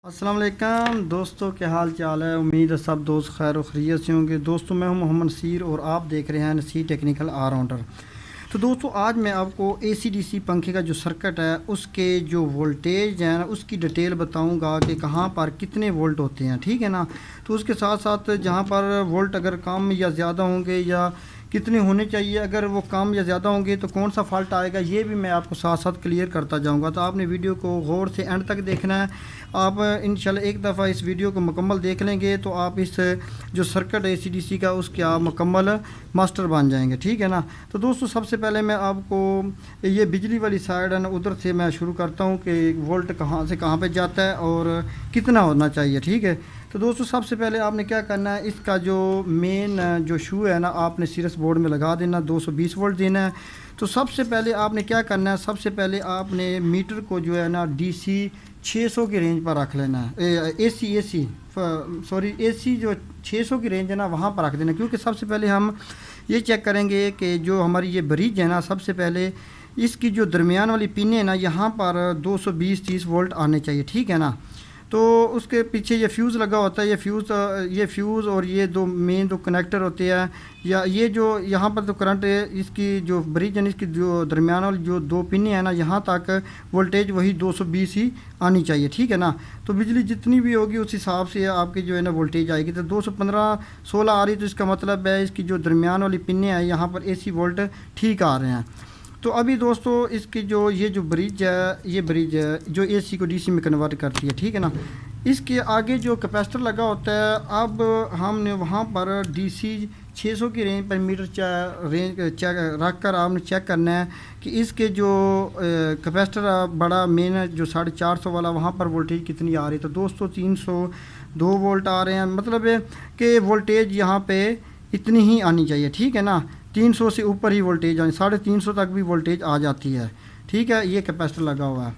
अस्सलाम वालेकुम दोस्तों, क्या हाल चाल है। उम्मीद है सब दोस्त खैर और खैरियत से होंगे। दोस्तों मैं हूं मोहम्मद नसीर और आप देख रहे हैं नसीर टेक्निकल ऑलराउंडर। तो दोस्तों आज मैं आपको AC/DC पंखे का जो सर्किट है उसके जो वोल्टेज है ना उसकी डिटेल बताऊंगा कि कहाँ पर कितने वोल्ट होते हैं, ठीक है ना। तो उसके साथ साथ जहाँ पर वोल्ट अगर कम या ज़्यादा होंगे या कितने होने चाहिए, अगर वो कम या ज़्यादा होंगे तो कौन सा फॉल्ट आएगा, ये भी मैं आपको साथ साथ क्लियर करता जाऊंगा। तो आपने वीडियो को गौर से एंड तक देखना है। आप इंशाल्लाह एक दफ़ा इस वीडियो को मुकम्मल देख लेंगे तो आप इस जो सर्किट AC/DC का उसके आप मुकम्मल मास्टर बन जाएंगे, ठीक है ना। तो दोस्तों सबसे पहले मैं आपको ये बिजली वाली साइड है ना उधर से मैं शुरू करता हूँ कि वोल्ट कहाँ से कहाँ पे जाता है और कितना होना चाहिए, ठीक है। तो दोस्तों सबसे पहले आपने क्या करना है, इसका जो मेन जो शू है ना आपने सीरियस बोर्ड में लगा देना, 220 वोल्ट देना है। तो सबसे पहले आपने क्या करना है, सबसे पहले आपने मीटर को जो है ना DC 600 की रेंज पर रख लेना है। AC जो 600 की रेंज है ना वहाँ पर रख देना, क्योंकि सबसे पहले हम ये चेक करेंगे कि जो हमारी ये ब्रिज है ना सबसे पहले इसकी जो दरमियान वाली पिन है ना यहाँ पर 220-30 वोल्ट आने चाहिए, ठीक है ना। तो उसके पीछे ये फ्यूज़ लगा होता है, ये फ्यूज़ और ये दो मेन दो कनेक्टर होते हैं, या ये जो यहाँ पर तो करंट है इसकी जो ब्रिज है इसकी जो दरमियान वाली जो दो पिनें हैं ना यहाँ तक वोल्टेज वही 220 ही आनी चाहिए, ठीक है ना। तो बिजली जितनी भी होगी उस हिसाब से आपकी जो है ना वोल्टेज आएगी। तो 215-16 आ रही तो इसका मतलब है इसकी जो दरमियान वाली पिनें हैं यहाँ पर AC वोल्ट ठीक आ रहे हैं। तो अभी दोस्तों इसकी जो ये जो ब्रिज है ये ब्रिज है जो AC को DC में कन्वर्ट करती है, ठीक है ना। इसके आगे जो कैपेसिटर लगा होता है, अब हमने वहाँ पर DC 600 की रेंज पर मीटर रेंज चेक रख कर आपने चेक करना है कि इसके जो कैपेसिटर बड़ा मेन है जो 450 वाला वहाँ पर वोल्टेज कितनी आ रही है। तो दोस्तों 302 वोल्ट आ रहे हैं, मतलब है कि वोल्टेज यहाँ पे इतनी ही आनी चाहिए, ठीक है ना। 300 से ऊपर ही वोल्टेज आनी, 350 तक भी वोल्टेज आ जाती है, ठीक है। ये कैपेसिटर लगा हुआ है,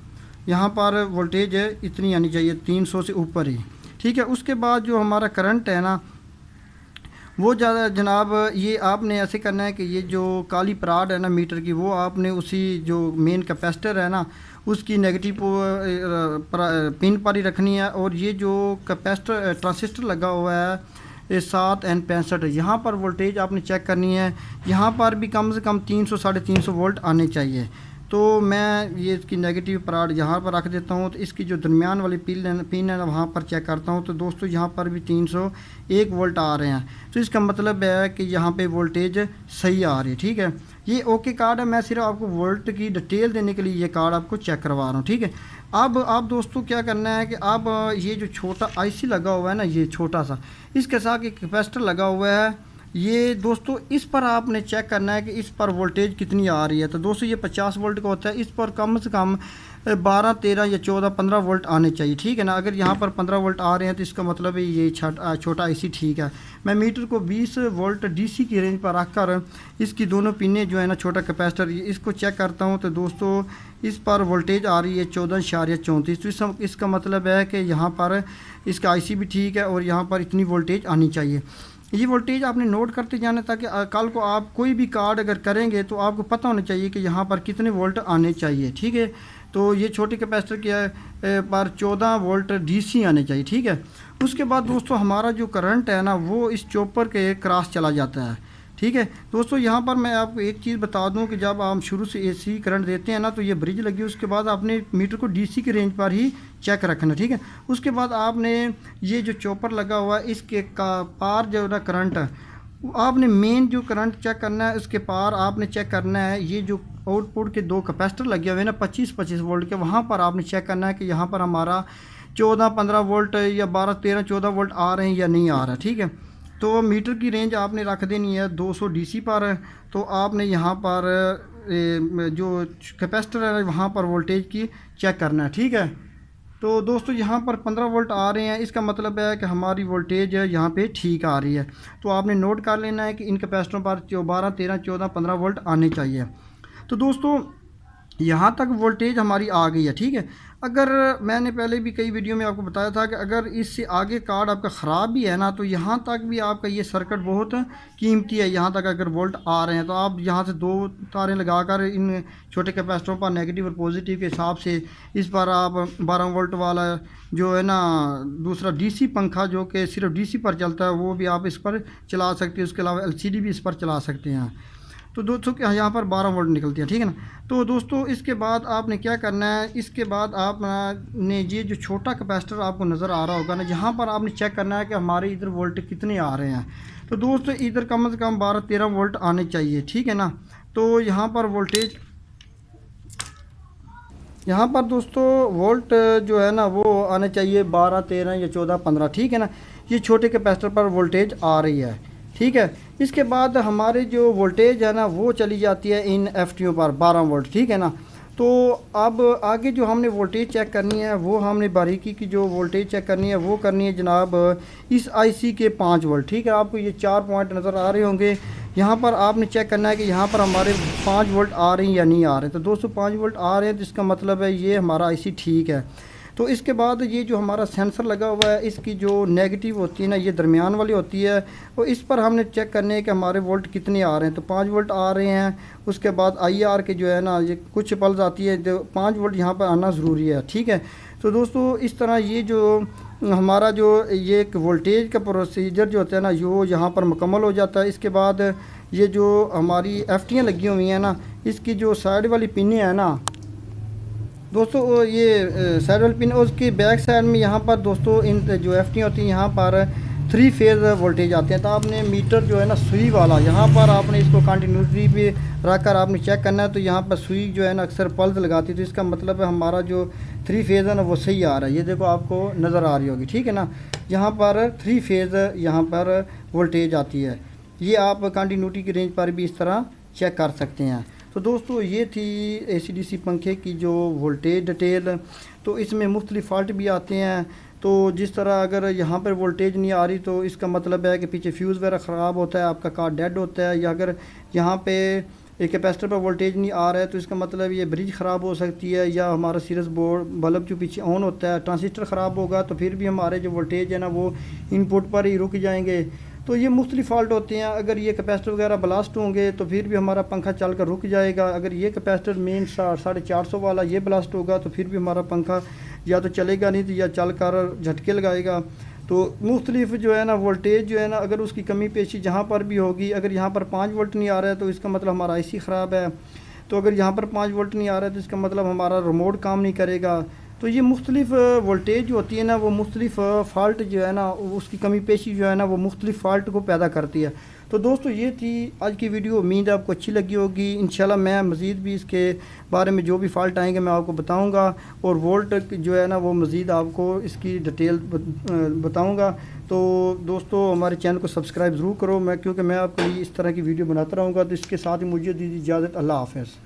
यहाँ पर वोल्टेज इतनी आनी चाहिए 300 से ऊपर ही, ठीक है। उसके बाद जो हमारा करंट है ना वो ज़्यादा जनाब ये आपने ऐसे करना है कि ये जो काली पराड है ना मीटर की वो आपने उसी जो मेन कैपेसिटर है ना उसकी नेगेटिव पिन पर ही रखनी है। और ये जो कैपेसिटर ट्रांजिस्टर लगा हुआ है 7N65 यहाँ पर वोल्टेज आपने चेक करनी है, यहाँ पर भी कम से कम 300-350 वोल्ट आने चाहिए। तो मैं ये इसकी नेगेटिव पराड यहाँ पर रख देता हूँ। तो इसकी जो दरमियान वाली पिन है वहाँ पर चेक करता हूँ। तो दोस्तों यहाँ पर भी 301 वोल्ट आ रहे हैं, तो इसका मतलब है कि यहाँ पे वोल्टेज सही आ रही है, ठीक है। ये ओके कार्ड है, मैं सिर्फ आपको वोल्ट की डिटेल देने के लिए ये कार्ड आपको चेक करवा रहा हूँ, ठीक है। अब आप दोस्तों क्या करना है कि अब ये जो छोटा IC लगा हुआ है ना ये छोटा सा, इसके साथ एक कैपेसिटर लगा हुआ है, ये दोस्तों इस पर आपने चेक करना है कि इस पर वोल्टेज कितनी आ रही है। तो दोस्तों ये 50 वोल्ट का होता है, इस पर कम से कम 12, 13 या 14, 15 वोल्ट आने चाहिए, ठीक है ना। अगर यहाँ पर 15 वोल्ट आ रहे हैं तो इसका मतलब है ये छोटा IC ठीक है। मैं मीटर को 20 वोल्ट DC की रेंज पर रख कर इसकी दोनों पिनें जो है ना छोटा कैपेसिटर इसको चेक करता हूँ। तो दोस्तों इस पर वोल्टेज आ रही है 14.34। तो इसका मतलब है कि यहाँ पर इसका IC भी ठीक है और यहाँ पर इतनी वोल्टेज आनी चाहिए। ये वोल्टेज आपने नोट करते जाना ताकि कल को आप कोई भी कार्ड अगर करेंगे तो आपको पता होना चाहिए कि यहाँ पर कितने वोल्ट आने चाहिए, ठीक है। तो ये छोटे कैपेसिटर के पर 14 वोल्ट DC आने चाहिए, ठीक है। उसके बाद दोस्तों हमारा जो करंट है ना वो इस चॉपर के क्रॉस चला जाता है, ठीक है। दोस्तों यहाँ पर मैं आपको एक चीज़ बता दूं कि जब आप शुरू से AC करंट देते हैं ना तो ये ब्रिज लगी, उसके बाद आपने मीटर को DC की रेंज पर ही चेक रखना, ठीक है। उसके बाद आपने ये जो चॉपर लगा हुआ है इसके का पार जो ना करंट है आपने मेन जो करंट चेक करना है उसके पार आपने चेक करना है। ये जो आउटपुट के दो कैपेसिटर लगे हुए हैं ना 25-25 वोल्ट के, वहाँ पर आपने चेक करना है कि यहाँ पर हमारा 14-15 वोल्ट या 12-13-14 वोल्ट आ रहे हैं या नहीं आ रहा, ठीक है। तो मीटर की रेंज आपने रख देनी है 200 DC पर। तो आपने यहाँ पर जो कैपेसिटर है वहाँ पर वोल्टेज की चेक करना है, ठीक है। तो दोस्तों यहाँ पर 15 वोल्ट आ रहे हैं, इसका मतलब है कि हमारी वोल्टेज यहाँ पे ठीक आ रही है। तो आपने नोट कर लेना है कि इन कैपेसिटरों पर 12, 13, 14, 15 वोल्ट आने चाहिए। तो दोस्तों यहाँ तक वोल्टेज हमारी आ गई है, ठीक है। अगर मैंने पहले भी कई वीडियो में आपको बताया था कि अगर इससे आगे कार्ड आपका ख़राब भी है ना, तो यहाँ तक भी आपका ये सर्किट बहुत कीमती है। यहाँ तक अगर वोल्ट आ रहे हैं तो आप यहाँ से 2 तारें लगाकर इन छोटे कैपेसिटरों पर नेगेटिव और पॉजिटिव के हिसाब से इस पर आप 12 वोल्ट वाला जो है ना दूसरा डीसी पंखा जो कि सिर्फ डीसी पर चलता है वो भी आप इस पर चला सकते हैं। उसके अलावा एलसीडी भी इस पर चला सकते हैं। तो दोस्तों यहाँ पर 12 वोल्ट निकलती है, ठीक है ना। तो दोस्तों इसके बाद आपने क्या करना है, इसके बाद आपने ये जो छोटा कैपेसिटर आपको नज़र आ रहा होगा ना, यहाँ पर आपने चेक करना है कि हमारे इधर वोल्ट कितने आ रहे हैं। तो दोस्तों इधर कम से कम 12-13 वोल्ट आने चाहिए, ठीक है ना। तो यहाँ पर वोल्टेज, यहाँ पर दोस्तों वोल्ट जो है ना वो आने चाहिए 12, 13 या 14, 15, ठीक है ना। ये छोटे कैपेसिटर पर वोल्टेज आ रही है, ठीक है। इसके बाद हमारे जो वोल्टेज है ना वो चली जाती है इन एफटीओ पर 12 वोल्ट, ठीक है ना। तो अब आगे जो हमने वोल्टेज चेक करनी है वो हमने बारीकी की जो वोल्टेज चेक करनी है वो करनी है जनाब इस आईसी के 5 वोल्ट, ठीक है। आपको ये 4 पॉइंट नज़र आ रहे होंगे। यहाँ पर आपने चेक करना है कि यहाँ पर हमारे 5 वोल्ट आ रहे हैं या नहीं आ रहे। तो दोस्तों 5 वोल्ट आ रहे हैं तो इसका मतलब है ये हमारा आईसी ठीक है। तो इसके बाद ये जो हमारा सेंसर लगा हुआ है इसकी जो नेगेटिव होती है ना, ये दरमियान वाली होती है। तो इस पर हमने चेक करने हैं कि हमारे वोल्ट कितने आ रहे हैं। तो 5 वोल्ट आ रहे हैं। उसके बाद आईआर के जो है ना ये कुछ पल्स आती है, जो 5 वोल्ट यहाँ पर आना ज़रूरी है, ठीक है। तो दोस्तों इस तरह ये जो हमारा जो ये एक वोल्टेज का प्रोसीजर जो होता है ना यो यहाँ पर मुकम्मल हो जाता है। इसके बाद ये जो हमारी एफटियाँ लगी हुई हैं ना, इसकी जो साइड वाली पिनें हैं ना दोस्तों, ये साइड वाली पिन, उसकी बैक साइड में यहाँ पर दोस्तों इन जो एफटियाँ होती हैं यहाँ पर 3 फेज़ वोल्टेज आते हैं। तो आपने मीटर जो है ना सुई वाला यहाँ पर आपने इसको कंटिन्यूटी पे रख कर आपने चेक करना है। तो यहाँ पर सुई जो है ना अक्सर पल्स लगाती है, तो इसका मतलब है हमारा जो 3 फेज़ है ना वो सही आ रहा है। ये देखो आपको नज़र आ रही होगी, ठीक है ना। यहाँ पर 3 फेज़ यहाँ पर वोल्टेज आती है। ये आप कंटिन्यूटी की रेंज पर भी इस तरह चेक कर सकते हैं। तो दोस्तों ये थी एसी-डीसी पंखे की जो वोल्टेज डिटेल। तो इसमें मुख्तलिफ फॉल्ट भी आते हैं। तो जिस तरह अगर यहाँ पर वोल्टेज नहीं आ रही तो इसका मतलब है कि पीछे फ्यूज़ वगैरह ख़राब होता है, आपका कार डेड होता है। या अगर यहाँ पे एक कैपेसिटर पर वोल्टेज नहीं आ रहा है तो इसका मतलब ये ब्रिज ख़राब हो सकती है, या हमारा सीरीज बोर्ड बल्ब जो पीछे ऑन होता है ट्रांजिस्टर ख़राब होगा तो फिर भी हमारे जो वोल्टेज है ना वो इनपुट पर ही रुक जाएंगे। तो ये मुख्तलिफ फॉल्ट होते हैं। अगर ये कैपेसिटर वगैरह ब्लास्ट होंगे तो फिर भी हमारा पंखा चल कर रुक जाएगा। अगर ये कैपेसिटर मेन 450 वाला ये ब्लास्ट होगा तो फिर भी हमारा पंखा या तो चलेगा नहीं तो या चल कर झटके लगाएगा। तो मुख्तलिफ जो है ना वोल्टेज जो है ना अगर उसकी कमी पेशी जहाँ पर भी होगी, अगर यहाँ पर 5 वोल्ट नहीं आ रहा है तो इसका मतलब हमारा आईसी ख़राब है। तो अगर यहाँ पर 5 वोल्ट नहीं आ रहा है तो इसका मतलब हमारा रिमोट काम नहीं करेगा। तो ये मुख्तलिफ वोल्टेज जो होती है ना वो मुख्तलिफ फ़ाल्ट जो है ना उसकी कमी पेशी जो है ना वो मुख्तलिफ फ़ाल्ट को पैदा करती है। तो दोस्तों ये थी आज की वीडियो, उम्मीद है आपको अच्छी लगी होगी। इंशाल्लाह मैं मज़ीद भी इसके बारे में जो भी फ़ाल्ट आएंगे मैं आपको बताऊंगा, और वोल्ट जो है ना वो मज़ीद आपको इसकी डिटेल बताऊंगा। तो दोस्तों हमारे चैनल को सब्सक्राइब ज़रूर करो, क्योंकि मैं आपके लिए इस तरह की वीडियो बनाता रहूँगा। तो इसके साथ ही मुझे दीजिए इजाज़त। अल्लाह हाफ़िज़।